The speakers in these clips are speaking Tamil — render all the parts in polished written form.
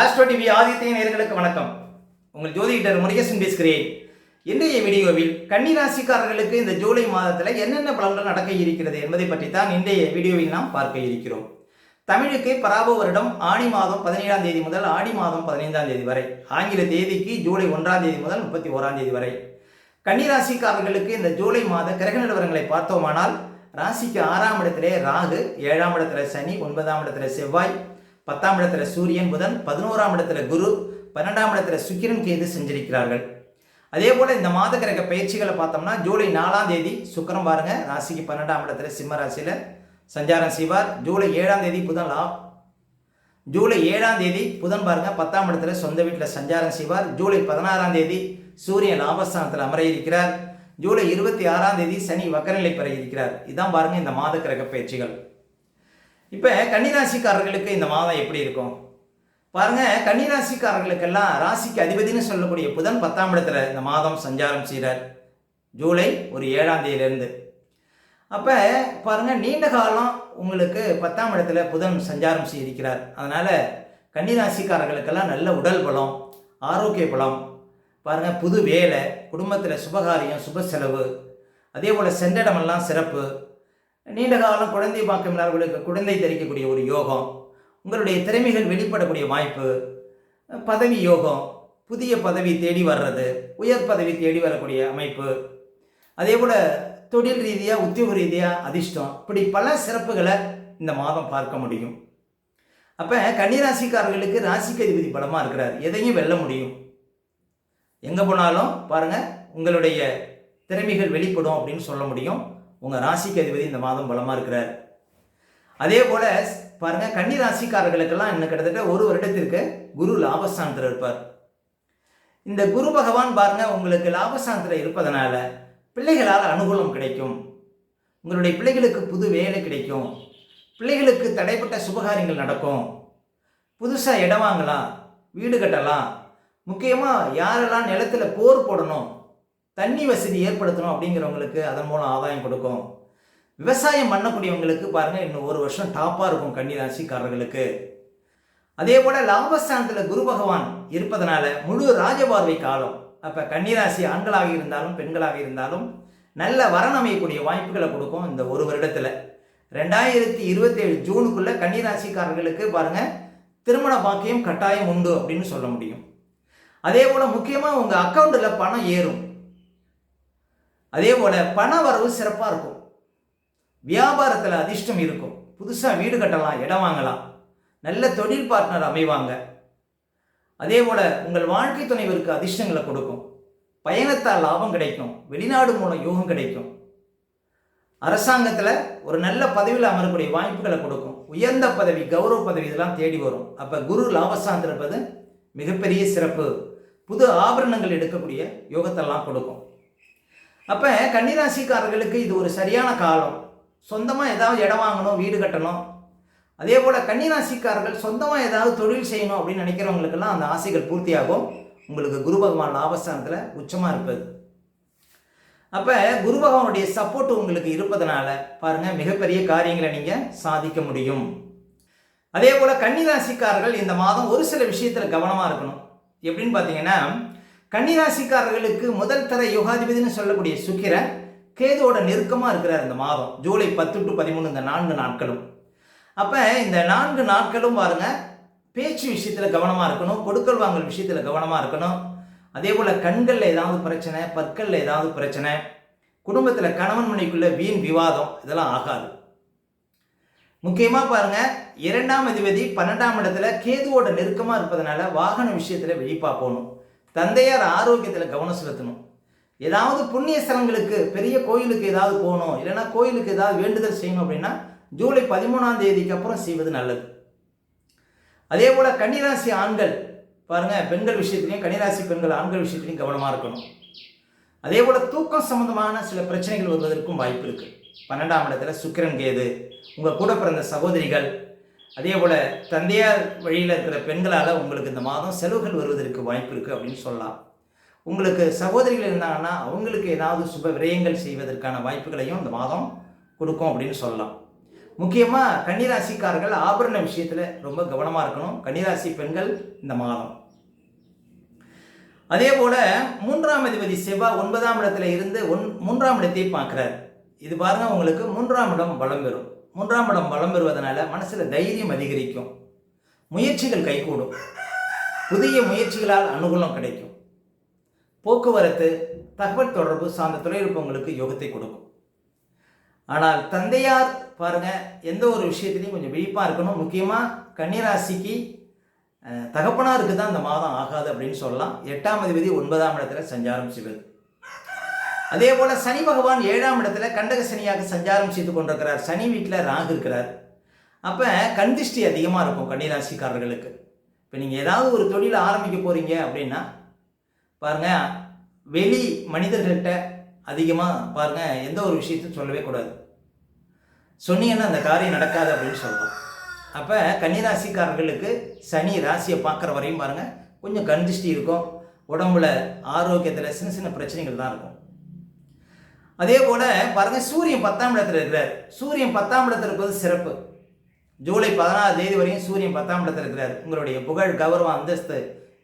ஆஸ்ட்ரோ டிவி ஆதித்ய நேயர்களுக்கு வணக்கம். உங்கள் ஜோதிடர் முருகேசன் பேசுகிறேன். இன்றைய வீடியோவில் கன்னிராசிக்காரர்களுக்கு இந்த ஜூலை மாதத்தில் என்னென்ன பலன்கள் நடக்க இருக்கிறது என்பதை பற்றி தான் இன்றைய வீடியோவில் நாம் பார்க்க இருக்கிறோம். தமிழுக்கு பராப வருடம் ஆடி மாதம் 17ஆம் தேதி முதல் ஆடி மாதம் 15ஆம் தேதி வரை, ஆங்கில தேதிக்கு ஜூலை 1ஆம் தேதி முதல் 31ஆம் தேதி வரை. கன்னிராசிக்காரர்களுக்கு இந்த ஜூலை மாத கிரக நிலவரங்களை பார்த்தோமானால், ராசிக்கு 6ஆம் இடத்திலே ராகு, 7ஆம் இடத்துல சனி, 9ஆம் இடத்துல செவ்வாய், 10ஆம் இடத்துல சூரியன் புதன், 11ஆம் இடத்துல குரு, 12ஆம் இடத்துல சுக்கிரன் கேது செஞ்சிருக்கிறார்கள். அதே போல இந்த மாத கிரக பயிற்சிகளை பார்த்தோம்னா, ஜூலை 4ஆம் தேதி சுக்கிரன் பாருங்க ராசிக்கு 12ஆம் இடத்துல சிம்ம ராசியில சஞ்சாரம் செய்வார். ஜூலை 7ஆம் தேதி புதன் பாருங்க 10ஆம் இடத்துல சொந்த வீட்டில் சஞ்சாரம் செய்வார். ஜூலை 16ஆம் தேதி சூரியன் லாபஸ்தானத்தில் அமர இருக்கிறார். ஜூலை 26ஆம் தேதி சனி வக்கரநிலை பெற இருக்கிறார். இதான் பாருங்க இந்த மாத கிரக பயிற்சிகள். இப்போ கன்னிராசிக்காரர்களுக்கு இந்த மாதம் எப்படி இருக்கும் பாருங்க. கன்னிராசிக்காரர்களுக்கெல்லாம் ராசிக்கு அதிபதினு சொல்லக்கூடிய புதன் 10ஆம் இடத்துல இந்த மாதம் சஞ்சாரம் செய்கிறார், ஜூலை 7ஆம் தேதியிலிருந்து. அப்போ பாருங்க, நீண்ட காலம் உங்களுக்கு 10ஆம் இடத்துல புதன் சஞ்சாரம் செய்திருக்கிறார். அதனால கன்னிராசிக்காரர்களுக்கெல்லாம் நல்ல உடல் பலம், ஆரோக்கிய பலம் பாருங்க, புது வேலை, குடும்பத்தில் சுபகாரியம், சுப செலவு, அதே போல் சென்றடமெல்லாம் சிறப்பு, நீண்ட காலம் குழந்தை பாக்கம் இல்லாதவர்களுக்கு குழந்தை தரிக்கக்கூடிய ஒரு யோகம், உங்களுடைய திறமைகள் வெளிப்படக்கூடிய வாய்ப்பு, பதவி யோகம், புதிய பதவி தேடி வர்றது, உயர் பதவி தேடி வரக்கூடிய அமைப்பு, அதே போல் தொழில் ரீதியாக உத்தியோக ரீதியாக அதிர்ஷ்டம், இப்படி பல சிறப்புகளை இந்த மாதம் பார்க்க முடியும். அப்போ கன்னிராசிக்காரர்களுக்கு ராசிக்கு அதிபதி பலமாக இருக்கிறார், எதையும் வெல்ல முடியும். எங்கே போனாலும் பாருங்கள் உங்களுடைய திறமைகள் வெளிப்படும் அப்படின்னு சொல்ல முடியும். உங்கள் ராசிக்கு அதிபதி இந்த மாதம் பலமாக இருக்கிறார். அதே போல் பாருங்கள், கன்னி ராசிக்காரர்களுக்கெல்லாம் இன்னும் கிட்டத்தட்ட ஒரு வருடத்திற்கு குரு லாபஸ்தானத்தில் இருப்பார். இந்த குரு பகவான் பாருங்கள் உங்களுக்கு லாபஸ்தானத்தில் இருப்பதனால பிள்ளைகளால் அனுகூலம் கிடைக்கும். உங்களுடைய பிள்ளைகளுக்கு புது வேலை கிடைக்கும், பிள்ளைகளுக்கு தடைப்பட்ட சுபகாரியங்கள் நடக்கும், புதுசாக இடம் வாங்கலாம், வீடு கட்டலாம். முக்கியமாக யாரெல்லாம் நிலத்தில் போர் போடணும், தண்ணி வசதி ஏற்படுத்தணும் அப்படிங்கிறவங்களுக்கு அதன் மூலம் ஆதாயம் கொடுக்கும். விவசாயம் பண்ணக்கூடியவங்களுக்கு பாருங்கள் இன்னும் ஒரு வருஷம் டாப்பாக இருக்கும் கன்னிராசிக்காரர்களுக்கு. அதே போல் லாபஸ்தானத்தில் குரு பகவான் இருப்பதனால முழு ராஜபார்வை காலம். அப்போ கன்னிராசி ஆண்களாக இருந்தாலும் பெண்களாக இருந்தாலும் நல்ல வரன் அமையக்கூடிய வாய்ப்புகளை கொடுக்கும். இந்த ஒரு வருடத்தில் 2027 ஜூனுக்குள்ளே கன்னிராசிக்காரர்களுக்கு பாருங்கள் திருமண பாக்கியம் கட்டாயம் உண்டு அப்படின்னு சொல்ல முடியும். அதே போல் முக்கியமாக உங்கள் அக்கௌண்ட்டில் பணம் ஏறும். அதே போல் பண வரவு சிறப்பாக இருக்கும், வியாபாரத்தில் அதிர்ஷ்டம் இருக்கும், புதுசாக வீடு கட்டலாம், இடம் வாங்கலாம், நல்ல தொழில் பார்ட்னர் அமைவாங்க. அதே போல் உங்கள் வாழ்க்கை துணைவருக்கு அதிர்ஷ்டங்களை கொடுக்கும், பயணத்தால் லாபம் கிடைக்கும், வெளிநாடு மூலம் யோகம் கிடைக்கும், அரசாங்கத்தில் ஒரு நல்ல பதவியில் அமரக்கூடிய வாய்ப்புகளை கொடுக்கும், உயர்ந்த பதவி, கௌரவ பதவி இதெல்லாம் தேடி வரும். அப்போ குரு லாபஸ்தானத்தில் இருப்பது மிகப்பெரிய சிறப்பு, புது ஆபரணங்கள் எடுக்கக்கூடிய யோகத்தெல்லாம் கொடுக்கும். அப்போ கன்னிராசிக்காரர்களுக்கு இது ஒரு சரியான காலம். சொந்தமாக ஏதாவது இடம் வாங்கணும், வீடு கட்டணும். அதே போல் கன்னிராசிக்காரர்கள் சொந்தமாக ஏதாவது தொழில் செய்யணும் அப்படின்னு நினைக்கிறவங்களுக்கெல்லாம் அந்த ஆசைகள் பூர்த்தியாகும். உங்களுக்கு குரு பகவான் லாபஸ்தானத்தில் உச்சமாக இருப்பது. அப்போ குரு பகவானுடைய சப்போர்ட் உங்களுக்கு இருப்பதனால பாருங்கள் மிகப்பெரிய காரியங்களை நீங்கள் சாதிக்க முடியும். அதே போல் கன்னிராசிக்காரர்கள் இந்த மாதம் ஒரு சில விஷயத்தில் கவனமாக இருக்கணும். எப்படின்னு பார்த்தீங்கன்னா, கன்னிராசிக்காரர்களுக்கு முதல் தர யோகாதிபதினு சொல்லக்கூடிய சுக்கிரன் கேதுவோட நெருக்கமாக இருக்கிறார் இந்த மாதம், ஜூலை 10 to 13 இந்த 4 நாட்களும். அப்போ இந்த 4 நாட்களும் பாருங்க பேச்சு விஷயத்தில் கவனமாக இருக்கணும், கொடுக்கல் வாங்கல் விஷயத்தில் கவனமாக இருக்கணும். அதே போல் கண்களில் ஏதாவது பிரச்சனை, பற்களில் ஏதாவது பிரச்சனை, குடும்பத்தில் கணவன் மனைவிக்குள்ள வீண் விவாதம் இதெல்லாம் ஆகாது. முக்கியமாக பாருங்கள் 2ஆம் அதிபதி 12ஆம் இடத்துல கேதுவோட நெருக்கமாக இருப்பதனால வாகன விஷயத்தில் விழிப்பாக போகணும். தந்தையார் ஆரோக்கியத்தில் கவனம் செலுத்தணும். ஏதாவது புண்ணிய ஸ்தலங்களுக்கு, பெரிய கோயிலுக்கு ஏதாவது போகணும், இல்லைன்னா கோயிலுக்கு ஏதாவது வேண்டுதல் செய்யணும் அப்படின்னா ஜூலை 13ஆம் தேதிக்கு அப்புறம் செய்வது நல்லது. அதே போல் கன்னிராசி ஆண்கள் பாருங்கள் பெண்கள் விஷயத்துலையும், கன்னிராசி பெண்கள் ஆண்கள் விஷயத்துலையும் கவனமாக இருக்கணும். அதே போல் தூக்கம் சம்பந்தமான சில பிரச்சனைகள் வருவதற்கும் வாய்ப்பு இருக்குது. 12ஆம் இடத்துல சுக்கிரன் கேது, உங்கள் கூட பிறந்த சகோதரிகள், அதே போல் தந்தையார் வழியில் இருக்கிற பெண்களால் உங்களுக்கு இந்த மாதம் செலவுகள் வருவதற்கு வாய்ப்பு இருக்குது அப்படின்னு சொல்லலாம். உங்களுக்கு சகோதரிகள் இருந்தாங்கன்னா அவங்களுக்கு ஏதாவது சுப விரயங்கள் செய்வதற்கான வாய்ப்புகளையும் இந்த மாதம் கொடுக்கும் அப்படின்னு சொல்லலாம். முக்கியமாக கன்னிராசிக்காரர்கள் ஆபரண விஷயத்தில் ரொம்ப கவனமாக இருக்கணும். கன்னிராசி பெண்கள் இந்த மாதம். அதே போல 3ஆம் அதிபதி செவ்வாய் 9ஆம் இடத்துல இருந்து 3ஆம் இடத்தை பார்க்கிறார். இது பாருங்க, உங்களுக்கு 3ஆம் இடம் பலம் பெறும். 3ஆம் இடம் பலம் பெறுவதனால மனசுல தைரியம் அதிகரிக்கும், முயற்சிகள் கைகூடும், புதிய முயற்சிகளால் அனுகூலம் கிடைக்கும். போக்குவரத்து, தகவல் தொடர்பு சார்ந்த தொழில்நுட்பங்களுக்கு யோகத்தை கொடுக்கும். ஆனால் தந்தையார் பாருங்க, எந்த ஒரு விஷயத்திலையும் கொஞ்சம் விழிப்பாக இருக்கணும். முக்கியமாக கன்னிராசிக்கு தகப்பனாருக்கு தான் இந்த மாதம் ஆகாது அப்படின்னு சொல்லலாம். 8ஆம் அதிபதி 9ஆம் இடத்துல சஞ்சாரம் செய்வது. அதே போல சனி பகவான் 7ஆம் இடத்துல கண்டக சனியாக சஞ்சாரம் செய்து கொண்டிருக்கிறார். சனி வீட்டில் ராகு இருக்கிறார். அப்போ கண் திருஷ்டி அதிகமாக இருக்கும் கன்னிராசிக்காரர்களுக்கு. இப்போ நீங்கள் ஏதாவது ஒரு தொழிலை ஆரம்பிக்க போகிறீங்க அப்படின்னா பாருங்கள், வெளி மனிதர்கள்ட்ட அதிகமாக பாருங்கள், எந்த ஒரு விஷயத்தையும் சொல்லவே கூடாது. சொன்னீங்கன்னா அந்த காரியம் நடக்காது அப்படின்னு சொல்லலாம். அப்போ கன்னிராசிக்காரர்களுக்கு சனி ராசியை பார்க்குற வரையும் பாருங்கள், கொஞ்சம் கண் திருஷ்டி இருக்கும். உடம்புல ஆரோக்கியத்தில் சின்ன சின்ன பிரச்சனைகள் தான் இருக்கும். அதே போல் பாருங்கள், சூரியன் 10ஆம் இடத்துல இருக்கிறார். சூரியன் 10ஆம் இடத்துல இருப்பது சிறப்பு. ஜூலை 16ஆம் தேதி வரையும் சூரியன் 10ஆம் இடத்துல இருக்கிறார். உங்களுடைய புகழ், கௌரவம், அந்தஸ்து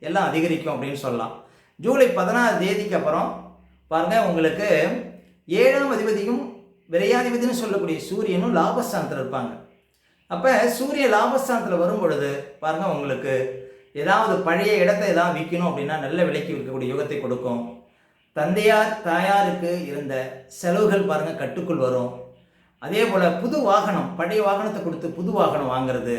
எல்லாம் அதிகரிக்கும் அப்படின்னு சொல்லலாம். ஜூலை 16ஆம் தேதிக்கு அப்புறம் பாருங்கள், உங்களுக்கு 7ஆம் அதிபதியும் விரையாதிபதினு சொல்லக்கூடிய சூரியனும் லாபஸ்தானத்தில் இருப்பாங்க. அப்போ சூரிய லாபஸ்தானத்தில் வரும் பொழுது பாருங்கள், உங்களுக்கு ஏதாவது பழைய இடத்தை ஏதாவது விற்கணும் அப்படின்னா நல்ல விலைக்கு விற்கக்கூடிய யோகத்தை கொடுக்கும். தந்தையார் தாயாருக்கு இருந்த செலவுகள் பாருங்கள் கட்டுக்குள் வரும். அதே போல் புது வாகனம், பழைய வாகனத்தை கொடுத்து புது வாகனம் வாங்கிறது,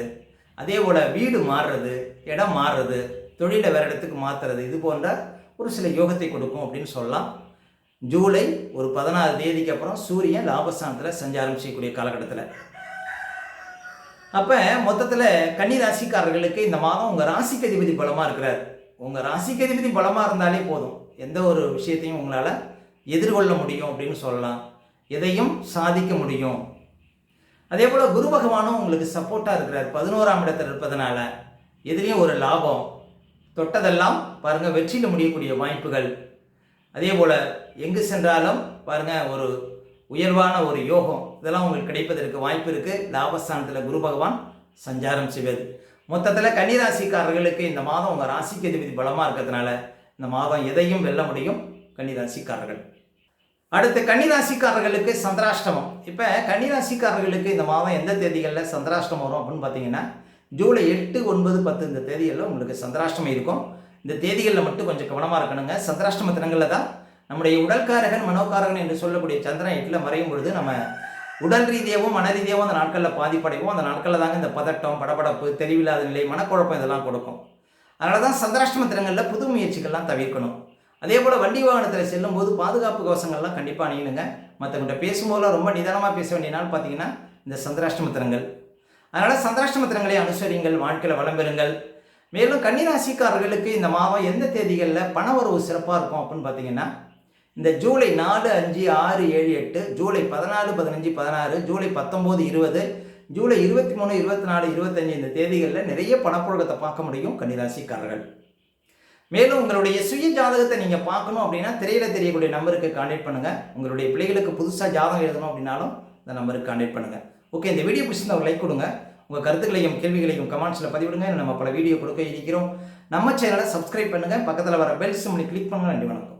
அதே போல் வீடு மாறுறது, இடம் மாறுறது, தொழிலை வேறு இடத்துக்கு மாற்றுறது, இது போன்ற ஒரு சில யோகத்தை கொடுக்கும் அப்படின்னு சொல்லலாம். ஜூலை ஒரு 16 தேதிக்கு அப்புறம் சூரியன் லாபஸ்தானத்தில் சஞ்சாரம் செய்யக்கூடிய காலகட்டத்தில். அப்போ மொத்தத்தில் கன்னிராசிக்காரர்களுக்கு இந்த மாதம் உங்கள் ராசிக்கு அதிபதி பலமாக இருக்கிறார். உங்கள் ராசிக்கு அதிபதி பலமாக இருந்தாலே போதும், எந்த ஒரு விஷயத்தையும் உங்களால் எதிர்கொள்ள முடியும் அப்படின்னு சொல்லலாம். எதையும் சாதிக்க முடியும். அதே போல் குரு பகவானும் உங்களுக்கு சப்போர்ட்டாக இருக்கிறார். 11ஆம் இடத்தில் இருப்பதனால எதுலேயும் ஒரு லாபம், தொட்டதெல்லாம் பாருங்கள் வெற்றியில் முடியக்கூடிய வாய்ப்புகள். அதே போல் எங்கு சென்றாலும் பாருங்கள் ஒரு உயர்வான ஒரு யோகம் இதெல்லாம் உங்களுக்கு கிடைப்பதற்கு வாய்ப்பு இருக்குது. லாபஸ்தானத்தில் குரு பகவான் சஞ்சாரம் செய்வது. மொத்தத்தில் கன்னிராசிக்காரர்களுக்கு இந்த மாதம் உங்கள் ராசிக்கு அதிபதி பலமாக இருக்கிறதுனால இந்த மாதம் எதையும் வெல்ல முடியும் கன்னிராசிக்காரர்கள். அடுத்து கன்னிராசிக்காரர்களுக்கு சந்திராஷ்டமம். இப்போ கன்னிராசிக்காரர்களுக்கு இந்த மாதம் எந்த தேதிகளில் சந்திராஷ்டமம் வரும் அப்படின்னு பார்த்தீங்கன்னா ஜூலை 8, 9, 10 இந்த தேதிகளில் உங்களுக்கு சந்திராஷ்டமம் இருக்கும். இந்த தேதிகளில் மட்டும் கொஞ்சம் கவனமாக இருக்கணுங்க. சந்திராஷ்டம தினங்களில் தான் நம்முடைய உடல்காரகன் மனோகாரகன் என்று சொல்லக்கூடிய சந்திரன் 8ல் மறையும் பொழுது நம்ம உடல் ரீதியாகவும் மன ரீதியாகவும் அந்த நாட்களில் பாதிப்படைவோம். அந்த நாட்களில் தாங்க இந்த பதட்டம், படபடப்பு, தெளிவில்லாத நிலை, மனக்குழப்பம் இதெல்லாம் கொடுக்கும். அதனால தான் சந்திராஷ்டம தினங்களில் புது முயற்சிகள்லாம் தவிர்க்கணும். அதே போல் வண்டி வாகனத்தில் செல்லும்போது பாதுகாப்பு கவசங்கள்லாம் கண்டிப்பாக அணியணுங்க. மற்றவங்கிட்ட பேசும்போதெல்லாம் ரொம்ப நிதானமாக பேச வேண்டிய நாள் பார்த்தீங்கன்னா இந்த சந்திராஷ்டம தினங்கள். அதனால் சந்திராஷ்டம தினங்களை அனுசரிங்கள், வாழ்க்கையில் வளம் பெறுங்கள். மேலும் கன்னிராசிக்காரர்களுக்கு இந்த மாதம் எந்த தேதிகளில் பண வரவு சிறப்பாக இருக்கும் அப்படின்னு பார்த்தீங்கன்னா இந்த ஜூலை 4, 5, 6, 7, 8, ஜூலை 14, 15, 16, ஜூலை 19, 20, ஜூலை 23, 24, 25 இந்த தேதிகளில் நிறைய பணப்புழக்கத்தை பார்க்க முடியும் கன்னிராசிக்காரர்கள். மேலும் உங்களுடைய சுய ஜாதகத்தை நீங்கள் பார்க்கணும் அப்படின்னா திரையில் தெரியக்கூடிய நம்பருக்கு கான்டாக்ட் பண்ணுங்கள். உங்களுடைய பிள்ளைகளுக்கு புதுசாக ஜாதகம் எழுதணும் அப்படின்னாலும் இந்த நம்பருக்கு கான்டாக்ட் பண்ணுங்கள். ஓகே, இந்த வீடியோ பிடிச்சிருந்தா ஒரு லைக் கொடுங்க. உங்கள் கருத்துக்களையும் கேள்விகளையும் கமெண்ட்ஸில் பதிவிடுங்க. நம்ம பல வீடியோ கொடுக்க இருக்கிறோம். நம்ம சேனலை சப்ஸ்கிரைப் பண்ணுங்கள். பக்கத்தில் வர பெல் சிம்பலை கிளிக் பண்ணுங்கள். நன்றி, வணக்கம்.